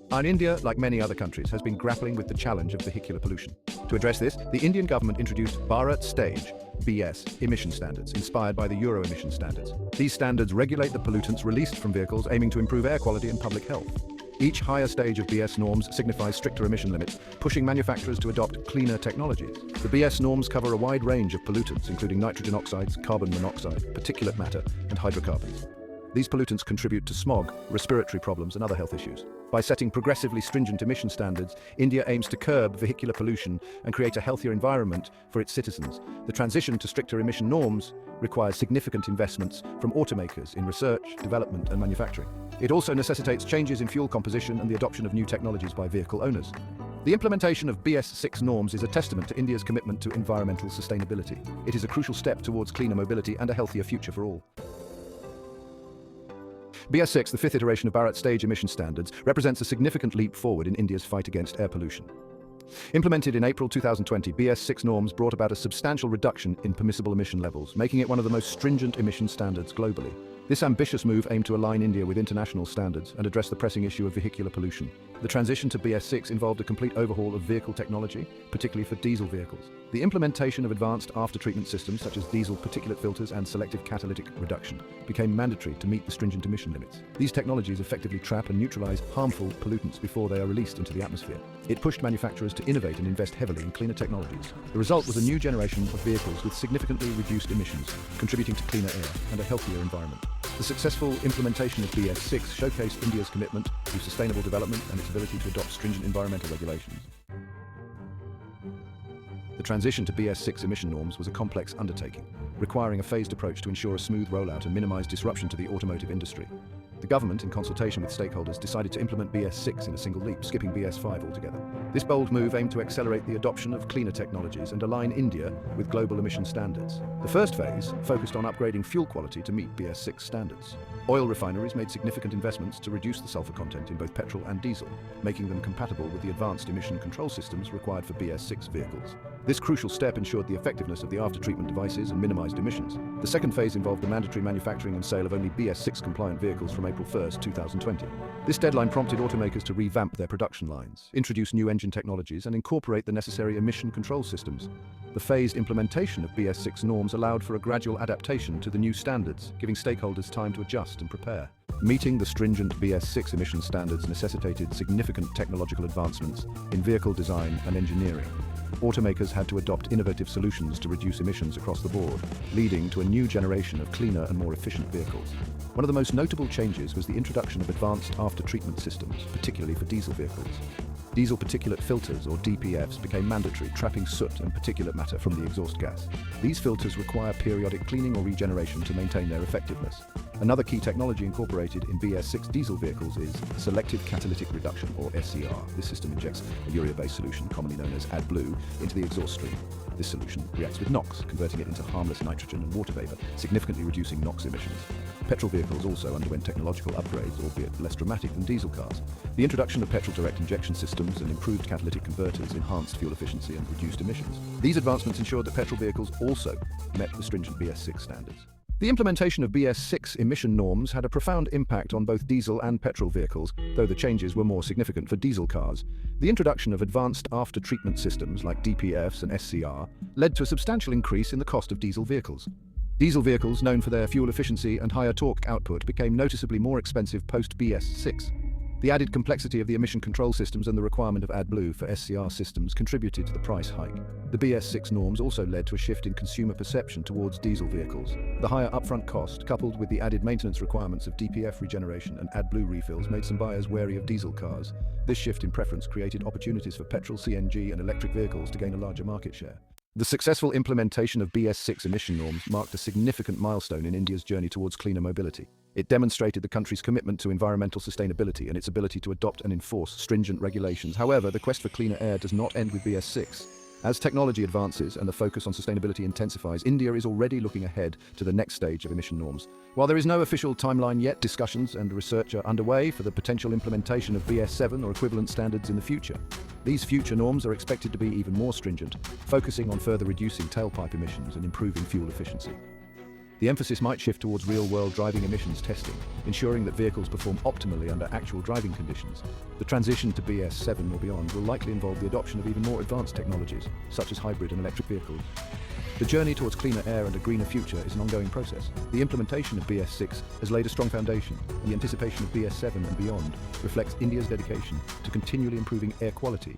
And India, like many other countries, has been grappling with the challenge of vehicular pollution. To address this, the Indian government introduced Bharat Stage (BS) emission standards, inspired by the Euro emission standards. These standards regulate the pollutants released from vehicles, aiming to improve air quality and public health. Each higher stage of BS norms signifies stricter emission limits, pushing manufacturers to adopt cleaner technologies. The BS norms cover a wide range of pollutants, including nitrogen oxides, carbon monoxide, particulate matter, and hydrocarbons. These pollutants contribute to smog, respiratory problems, and other health issues. By setting progressively stringent emission standards, India aims to curb vehicular pollution and create a healthier environment for its citizens. The transition to stricter emission norms requires significant investments from automakers in research, development, and manufacturing. It also necessitates changes in fuel composition and the adoption of new technologies by vehicle owners. The implementation of BS6 norms is a testament to India's commitment to environmental sustainability. It is a crucial step towards cleaner mobility and a healthier future for all. BS6, the fifth iteration of Bharat Stage emission standards, represents a significant leap forward in India's fight against air pollution. Implemented in April 2020, BS6 norms brought about a substantial reduction in permissible emission levels, making it one of the most stringent emission standards globally. This ambitious move aimed to align India with international standards and address the pressing issue of vehicular pollution. The transition to BS6 involved a complete overhaul of vehicle technology, particularly for diesel vehicles. The implementation of advanced after-treatment systems such as diesel particulate filters and selective catalytic reduction became mandatory to meet the stringent emission limits. These technologies effectively trap and neutralize harmful pollutants before they are released into the atmosphere. It pushed manufacturers to innovate and invest heavily in cleaner technologies. The result was a new generation of vehicles with significantly reduced emissions, contributing to cleaner air and a healthier environment. The successful implementation of BS6 showcased India's commitment to sustainable development and its ability to adopt stringent environmental regulations. The transition to BS6 emission norms was a complex undertaking, requiring a phased approach to ensure a smooth rollout and minimize disruption to the automotive industry. The government, in consultation with stakeholders, decided to implement BS6 in a single leap, skipping BS5 altogether. This bold move aimed to accelerate the adoption of cleaner technologies and align India with global emission standards. The first phase focused on upgrading fuel quality to meet BS6 standards. Oil refineries made significant investments to reduce the sulfur content in both petrol and diesel, making them compatible with the advanced emission control systems required for BS6 vehicles. This crucial step ensured the effectiveness of the after-treatment devices and minimized emissions. The second phase involved the mandatory manufacturing and sale of only BS6 compliant vehicles from April 1, 2020. This deadline prompted automakers to revamp their production lines, introduce new engine technologies, and incorporate the necessary emission control systems. The phased implementation of BS6 norms allowed for a gradual adaptation to the new standards, giving stakeholders time to adjust and prepare. Meeting the stringent BS6 emission standards necessitated significant technological advancements in vehicle design and engineering. Automakers had to adopt innovative solutions to reduce emissions across the board, leading to a new generation of cleaner and more efficient vehicles. One of the most notable changes was the introduction of advanced after-treatment systems, particularly for diesel vehicles. Diesel particulate filters, or DPFs, became mandatory, trapping soot and particulate matter from the exhaust gas. These filters require periodic cleaning or regeneration to maintain their effectiveness. Another key technology incorporated in BS6 diesel vehicles is selective catalytic reduction, or SCR. This system injects a urea-based solution, commonly known as AdBlue, into the exhaust stream. This solution reacts with NOx, converting it into harmless nitrogen and water vapor, significantly reducing NOx emissions. Petrol vehicles also underwent technological upgrades, albeit less dramatic than diesel cars. The introduction of petrol direct injection systems and improved catalytic converters enhanced fuel efficiency and reduced emissions. These advancements ensured that petrol vehicles also met the stringent BS6 standards. The implementation of BS6 emission norms had a profound impact on both diesel and petrol vehicles, though the changes were more significant for diesel cars. The introduction of advanced after-treatment systems like DPFs and SCR led to a substantial increase in the cost of diesel vehicles. Diesel vehicles, known for their fuel efficiency and higher torque output, became noticeably more expensive post-BS6. The added complexity of the emission control systems and the requirement of AdBlue for SCR systems contributed to the price hike. The BS6 norms also led to a shift in consumer perception towards diesel vehicles. The higher upfront cost, coupled with the added maintenance requirements of DPF regeneration and AdBlue refills, made some buyers wary of diesel cars. This shift in preference created opportunities for petrol, CNG, and electric vehicles to gain a larger market share. The successful implementation of BS6 emission norms marked a significant milestone in India's journey towards cleaner mobility. It demonstrated the country's commitment to environmental sustainability and its ability to adopt and enforce stringent regulations. However, the quest for cleaner air does not end with BS6. As technology advances and the focus on sustainability intensifies, India is already looking ahead to the next stage of emission norms. While there is no official timeline yet, discussions and research are underway for the potential implementation of BS7 or equivalent standards in the future. These future norms are expected to be even more stringent, focusing on further reducing tailpipe emissions and improving fuel efficiency. The emphasis might shift towards real-world driving emissions testing, ensuring that vehicles perform optimally under actual driving conditions. The transition to BS7 or beyond will likely involve the adoption of even more advanced technologies, such as hybrid and electric vehicles. The journey towards cleaner air and a greener future is an ongoing process. The implementation of BS6 has laid a strong foundation, and the anticipation of BS7 and beyond reflects India's dedication to continually improving air quality